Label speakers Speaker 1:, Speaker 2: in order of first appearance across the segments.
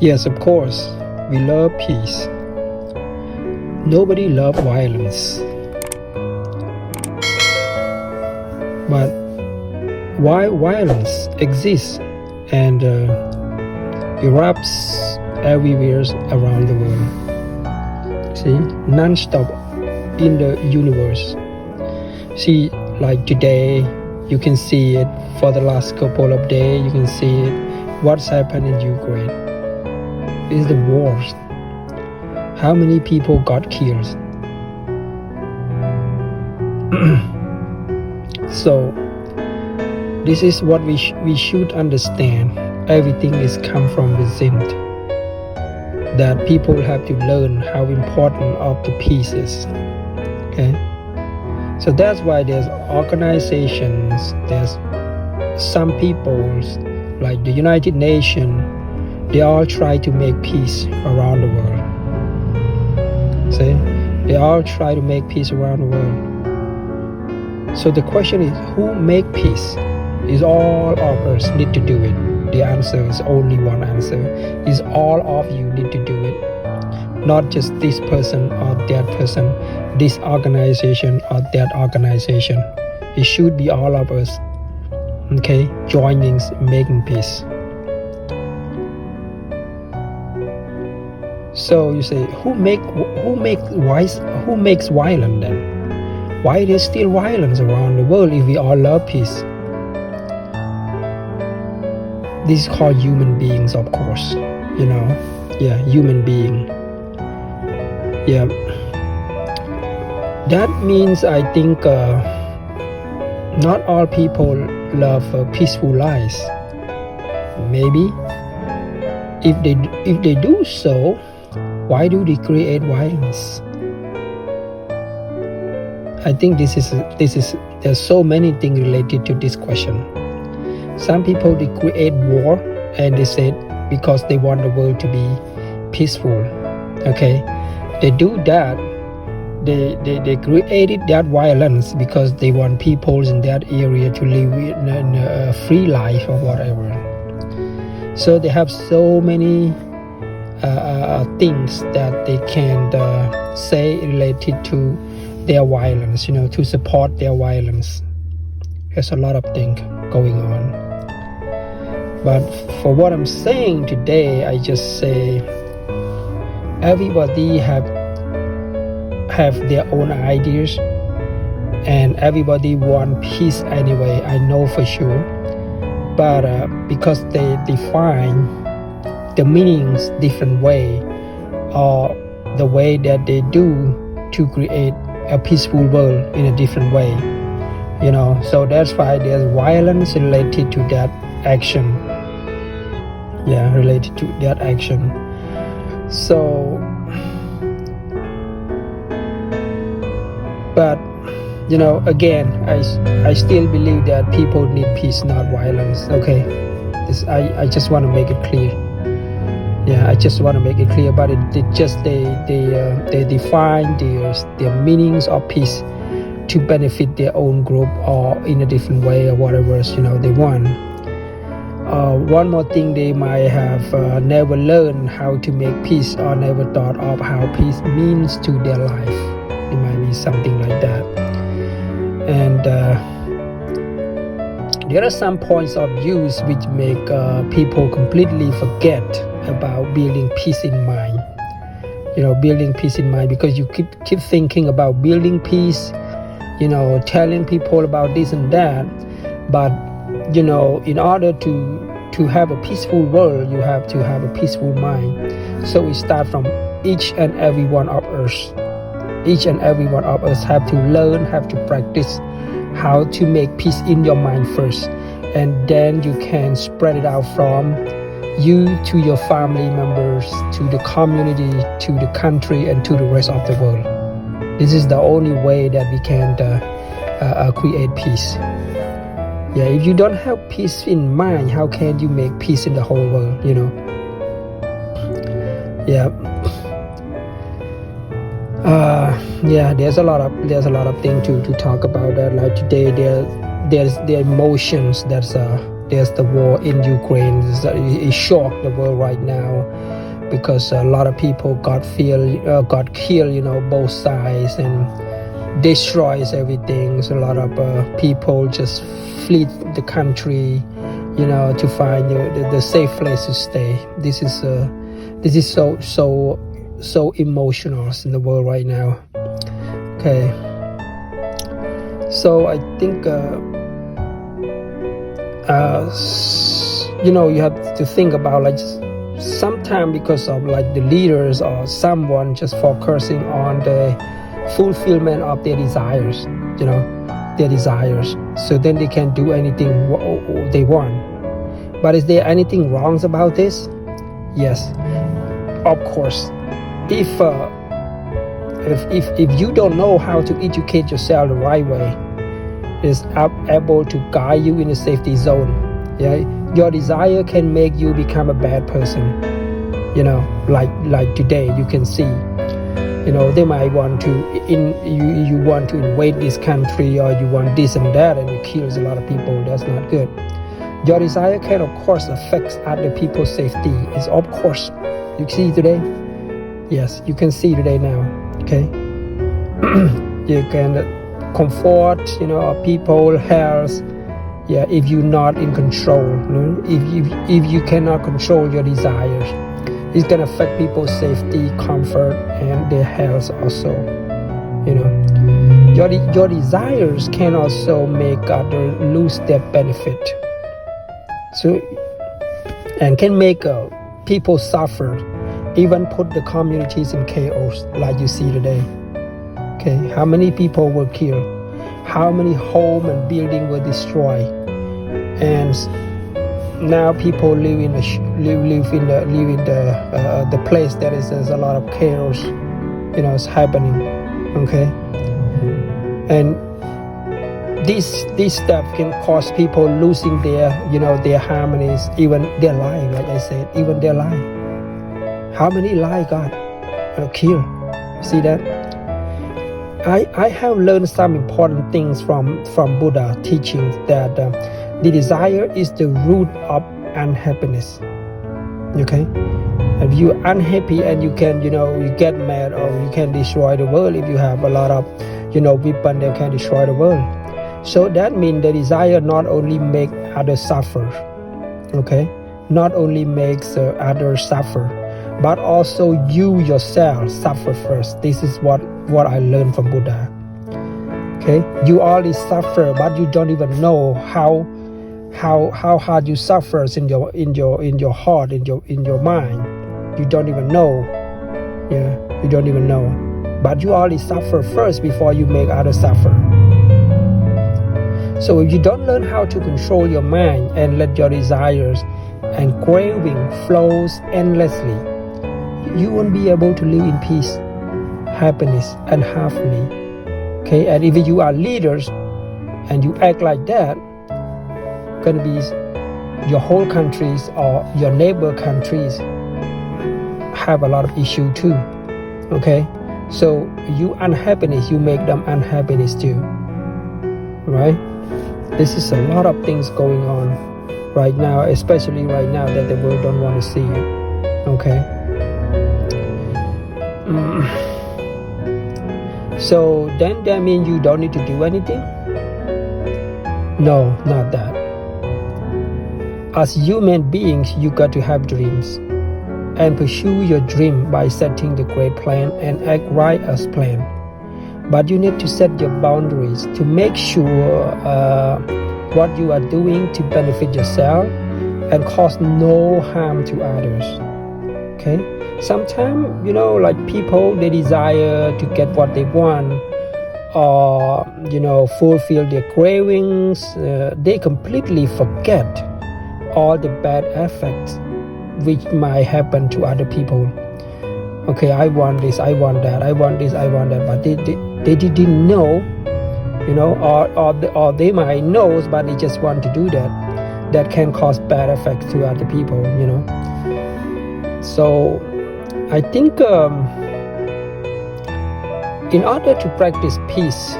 Speaker 1: Yes, of course, we love peace. Nobody loves violence. But why violence exists and erupts everywhere around the world? See, non-stop in the universe. See, like today, you can see it for the last couple of days. You can see it. What's happened in Ukraine is the wars. How many people got killed? So this is what we should understand. Everything is come from within. That people have to learn how important of the peace is. Okay, so that's why there's organizations, there's some peoples like the United Nations, they all try to make peace around the world. See, they all try to make peace around the world. So the question is, who make peace? Is all of us need to do it? The answer is only one answer. Is all of you need to do it. Not just this person or that person, this organization or that organization. It should be all of us, okay, joining making peace. So you say, who makes violence then? Why there's still violence around the world if we all love peace? This is called human beings, of course. You know, yeah, human being. Yeah, that means I think not all people love peaceful lives. Maybe if they do so, why do they create violence? I think this is there's so many things related to this question. Some people they create war and they said because they want the world to be peaceful. Okay, they do that. They created that violence because they want people in that area to live in a free life or whatever. So they have so many things that they can say related to their violence, you know, to support their violence. There's a lot of things going on. But for what I'm saying today, I just say everybody have their own ideas and everybody want peace anyway, I know for sure. But because they define the meanings different way or the way that they do to create a peaceful world in a different way, you know, so that's why there's violence related to that action. Yeah, related to that action. So but you know, again, I still believe that people need peace, not violence. Okay, I just want to make it clear. Yeah, I just want to make it clear. But they define their meanings of peace to benefit their own group or in a different way or whatever, you know, they want. One more thing, they might have never learned how to make peace or never thought of how peace means to their life. It might be something like that. And there are some points of views which make people completely forget about building peace in mind. You know, building peace in mind, because you keep thinking about building peace, you know, telling people about this and that. But you know, in order to have a peaceful world, you have to have a peaceful mind. So we start from each and every one of us. Each and every one of us have to learn, have to practice how to make peace in your mind first, and then you can spread it out from you to your family members, to the community, to the country, and to the rest of the world. This is the only way that we can create peace. Yeah, if you don't have peace in mind, how can you make peace in the whole world, you know? Yeah. There's a lot of things to talk about that. Like today, there's the emotions that's there's the war in Ukraine. It shocked the world right now because a lot of people got killed, both sides, and destroys everything. So a lot of people just flee the country, to find the safe place to stay. This is so emotional in the world right now. Okay, so I think you have to think about like sometimes because of like the leaders or someone just focusing on the fulfillment of their desires, so then they can do anything they want. But is there anything wrong about this? Yes, of course. If you don't know how to educate yourself the right way, it's able to guide you in a safety zone. Yeah, your desire can make you become a bad person. Like today you can see, they might want to you want to invade this country, or you want this and that, and you kill a lot of people. That's not good. Your desire can of course affect other people's safety. It's of course. You see today? Yes, you can see today now. Okay. You can comfort, people, health. Yeah, if you're not in control, if you cannot control your desires, it's gonna affect people's safety, comfort, and their health also. Your desires can also make others lose their benefit. So, and can make people suffer, even put the communities in chaos, like you see today. Okay, how many people were killed? How many homes and buildings were destroyed? And now people live in the place that there's a lot of chaos, it's happening. Okay, and this stuff can cause people losing their harmonies, even their life. Like I said, even their life. How many lives got killed? See that? I have learned some important things from Buddha teachings, that the desire is the root of unhappiness. Okay, if you're unhappy and you can you get mad, or you can destroy the world. If you have a lot of weapons that can destroy the world, so that means the desire not only make others suffer, okay, not only makes others suffer, but also you yourself suffer first. This is what I learned from Buddha. Okay, you already suffer, but you don't even know how hard you suffer in your heart, in your mind. You don't even know. Yeah, you don't even know. But you already suffer first before you make others suffer. So if you don't learn how to control your mind and let your desires and craving flows endlessly, you won't be able to live in peace, happiness, and harmony. Okay, and if you are leaders and you act like that, gonna be your whole countries or your neighbor countries have a lot of issue too. Okay, so you unhappiness, you make them unhappiness too, right? This is a lot of things going on right now, especially right now that the world don't want to see it. Okay. So then that means you don't need to do anything? No, not that. As human beings, you got to have dreams and pursue your dream by setting the great plan and act right as planned. But you need to set your boundaries to make sure what you are doing to benefit yourself and cause no harm to others. Okay? Sometimes, like people, they desire to get what they want, or, fulfill their cravings. They completely forget all the bad effects which might happen to other people. Okay, I want this, I want that, I want this, I want that, but they didn't know, or they might know, but they just want to do that. That can cause bad effects to other people, So I think in order to practice peace,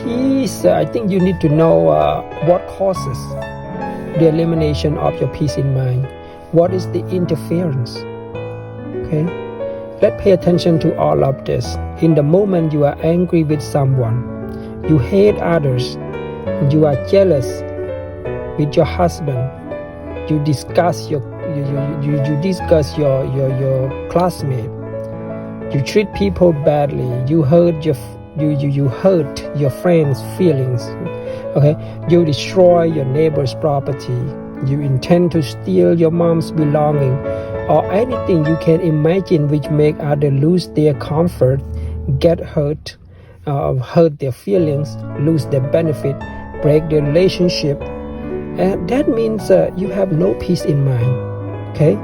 Speaker 1: peace, I think you need to know what causes the elimination of your peace in mind. What is the interference? Okay, let's pay attention to all of this. In the moment you are angry with someone, you hate others, you are jealous with your husband, you discuss your classmate, you treat people badly, you hurt your friends' feelings, okay, you destroy your neighbor's property, you intend to steal your mom's belonging, or anything you can imagine which make others lose their comfort, get hurt, hurt their feelings, lose their benefit, break their relationship, and that means you have no peace in mind. Okay,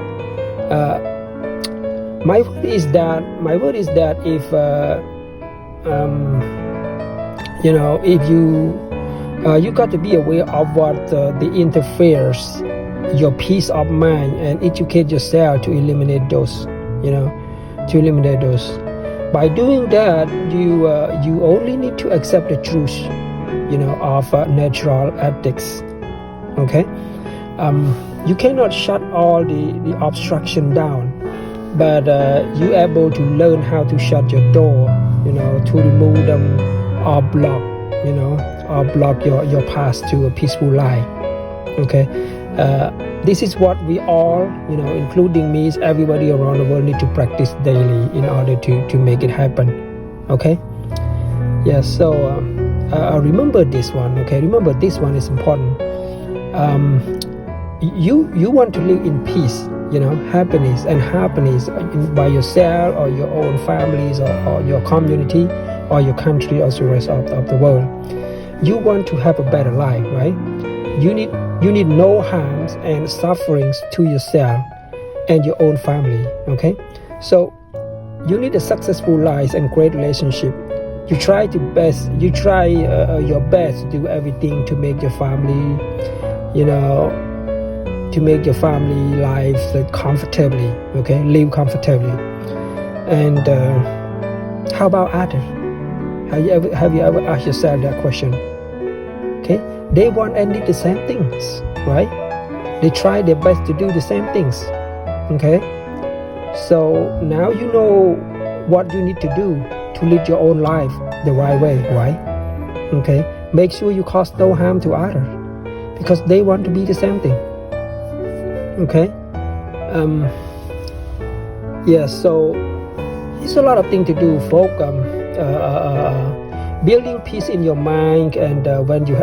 Speaker 1: my word is that if if you got to be aware of what the interferes your peace of mind and educate yourself to eliminate those. By doing that, you only need to accept the truth, of natural ethics. Okay, you cannot shut all the obstruction down, but you able to learn how to shut your door, to remove them or block your path to a peaceful life. Okay, this is what we all, including me, everybody around the world need to practice daily in order to make it happen. Okay, yeah. So remember this one. Okay, remember this one is important. You want to live in peace, happiness by yourself or your own families or your community or your country or the rest of the world. You want to have a better life, right? You need no harms and sufferings to yourself and your own family. Okay, so you need a successful life and great relationship. You try your best to do everything to make your family, to make your family life comfortably. Okay, live comfortably. And how about others? Have you ever asked yourself that question? Okay, they want and need the same things, right? They try their best to do the same things. Okay, so now you know what you need to do to live your own life the right way, right? Okay, make sure you cause no harm to others because they want to be the same thing. Okay, so there's a lot of things to do, folks. Building peace in your mind, and when you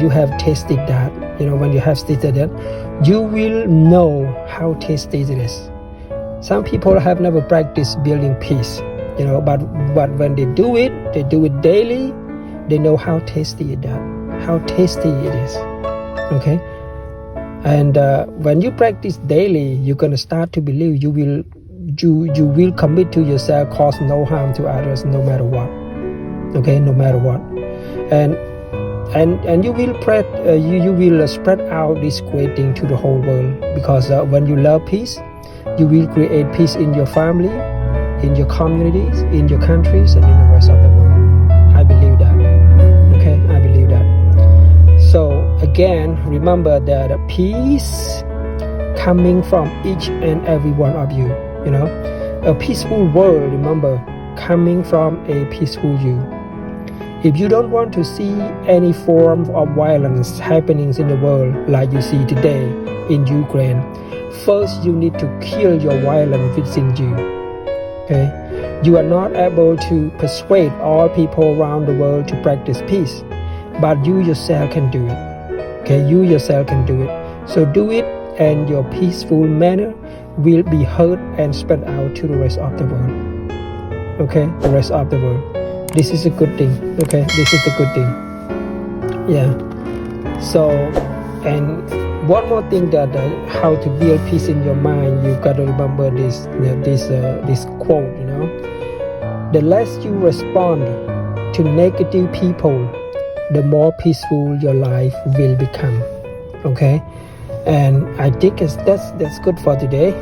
Speaker 1: have tasted that, when you have tasted that, you will know how tasty it is. Some people have never practiced building peace, but when they do it daily, they know how tasty it is. Okay, and when you practice daily, you're gonna start to believe you will commit to yourself, cause no harm to others, no matter what. Okay, no matter what, and you will spread out this great thing to the whole world, because when you love peace, you will create peace in your family, in your communities, in your countries, and in the rest of the world. I believe that. Okay, I believe that. So again, remember that peace coming from each and every one of you. A peaceful world, remember, coming from a peaceful you. If you don't want to see any form of violence happenings in the world like you see today in Ukraine, first you need to kill your violence within you. Okay, you are not able to persuade all people around the world to practice peace, but you yourself can do it. Okay, you yourself can do it. So do it, and your peaceful manner will be heard and spread out to the rest of the world. Okay, the rest of the world. This is a good thing. Okay, this is a good thing. Yeah. So, and one more thing, that how to build peace in your mind, you've got to remember this quote. The less you respond to negative people, the more peaceful your life will become. Okay, and I think that's good for today.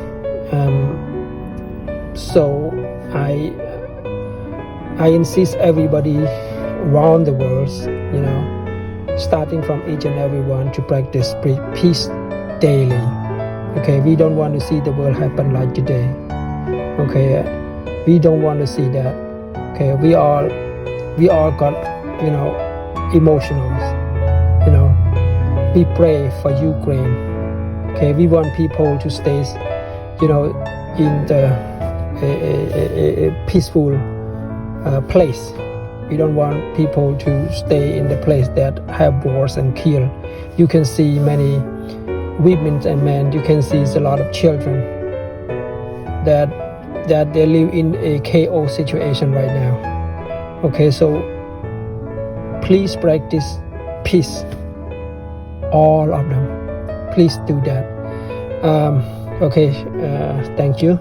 Speaker 1: So I insist everybody around the world, starting from each and everyone to practice peace daily. Okay, we don't want to see the world happen like today. Okay, we don't want to see that. Okay, we all got emotionals. We pray for Ukraine. Okay, we want people to stay in the a peaceful place. We don't want people to stay in the place that have wars and kill. You can see many women and men. You can see a lot of children that they live in a chaos situation right now. Okay, so please practice peace. All of them. Please do that. Okay, thank you.